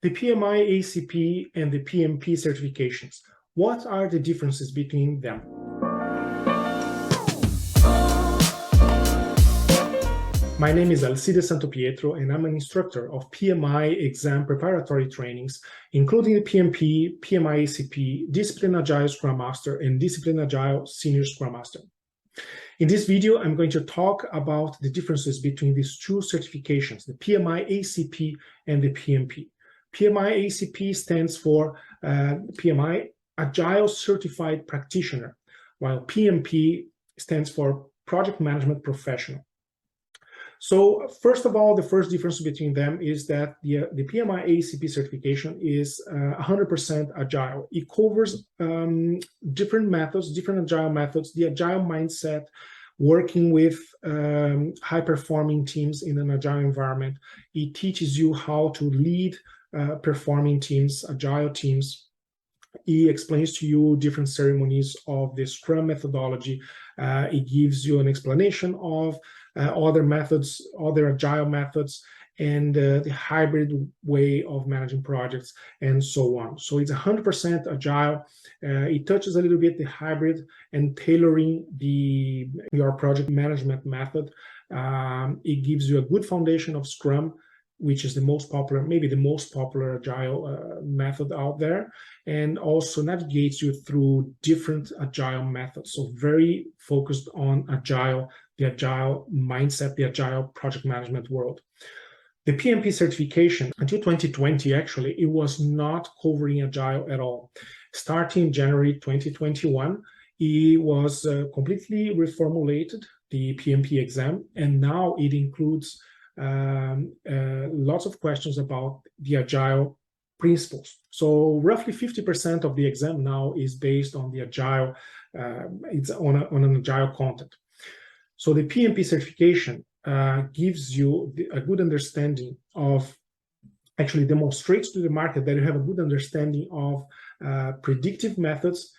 The PMI-ACP and the PMP certifications. What are the differences between them? My name is Alcides Santopietro, and I'm an instructor of PMI exam preparatory trainings, including the PMP, PMI-ACP, Discipline Agile Scrum Master, and Discipline Agile Senior Scrum Master. In this video, I'm going to talk about the differences between these two certifications, the PMI-ACP and the PMP. PMI-ACP stands for PMI Agile Certified Practitioner, while PMP stands for Project Management Professional. So first of all, the first difference between them is that the PMI-ACP certification is 100% agile. It covers different methods, different agile methods, the agile mindset, working with high-performing teams in an agile environment. It teaches you how to lead performing teams, agile teams. It explains to you different ceremonies of the Scrum methodology. It gives you an explanation of other methods, other agile methods, and the hybrid way of managing projects, and so on. So it's 100% agile. It touches a little bit the hybrid and tailoring your project management method. It gives you a good foundation of Scrum, which is the most popular, maybe the most popular agile method out there, and also navigates you through different agile methods. So very focused on agile, the agile mindset, the agile project management world. The PMP certification, until 2020, actually, it was not covering agile at all. Starting January 2021, it was completely reformulated, the PMP exam, and now it includes lots of questions about the agile principles. So roughly 50% of the exam now is based on the agile, it's on an agile content. So the PMP certification gives you a good understanding of, actually demonstrates to the market that you have a good understanding of predictive methods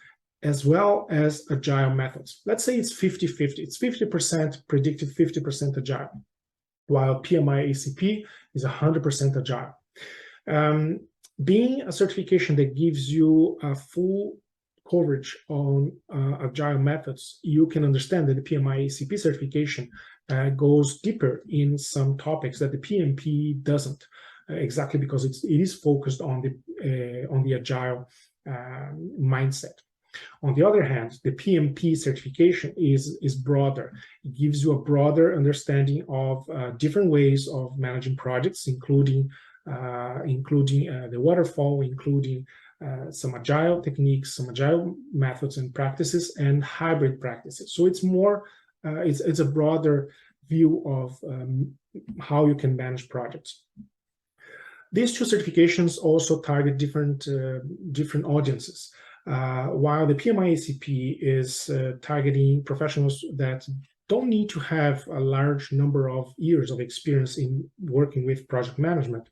as well as agile methods. Let's say it's 50-50. It's 50% predictive, 50% agile, while PMI-ACP is 100% agile. Being a certification that gives you a full coverage on agile methods, you can understand that the PMI-ACP certification goes deeper in some topics that the PMP doesn't, exactly because it is focused on the agile mindset. On the other hand, the PMP certification is broader. It gives you a broader understanding of different ways of managing projects, including the waterfall, including some agile techniques, some agile methods and practices, and hybrid practices. So it's more, it's a broader view of how you can manage projects. These two certifications also target different audiences. While the PMI-ACP is targeting professionals that don't need to have a large number of years of experience in working with project management,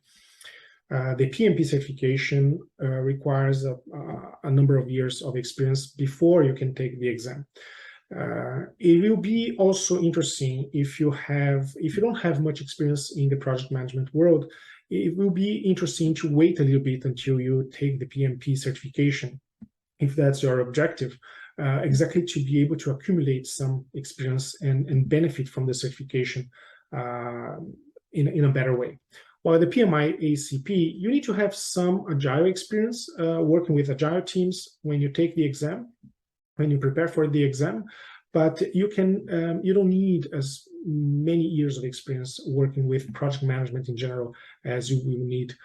the PMP certification requires a number of years of experience before you can take the exam. It will be also interesting if you don't have much experience in the project management world. It will be interesting to wait a little bit until you take the PMP certification, if that's your objective, exactly to be able to accumulate some experience and benefit from the certification in a better way. While the PMI-ACP, you need to have some agile experience working with agile teams when you take the exam, when you prepare for the exam, but you don't need as many years of experience working with project management in general as you will need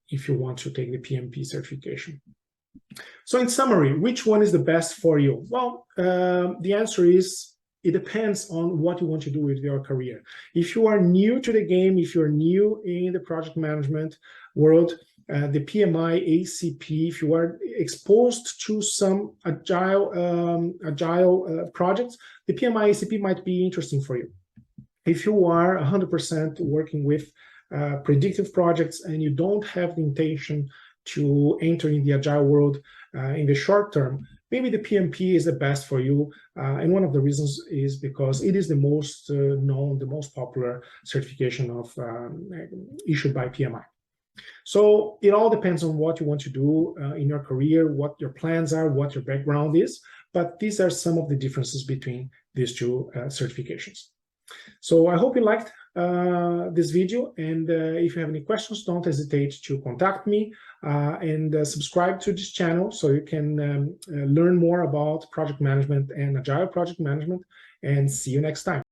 if you want to take the PMP certification. So in summary, which one is the best for you? Well, the answer is it depends on what you want to do with your career. If you are new to the game, if you're new in the project management world, the PMI-ACP, if you are exposed to some agile projects, the PMI-ACP might be interesting for you. If you are 100% working with predictive projects and you don't have the intention to enter in the agile world in the short term, maybe the PMP is the best for you. And one of the reasons is because it is the most known, the most popular certification of issued by PMI. So it all depends on what you want to do in your career, what your plans are, what your background is, but these are some of the differences between these two certifications. So I hope you liked this video, and if you have any questions, don't hesitate to contact me and subscribe to this channel so you can learn more about project management and agile project management, and see you next time.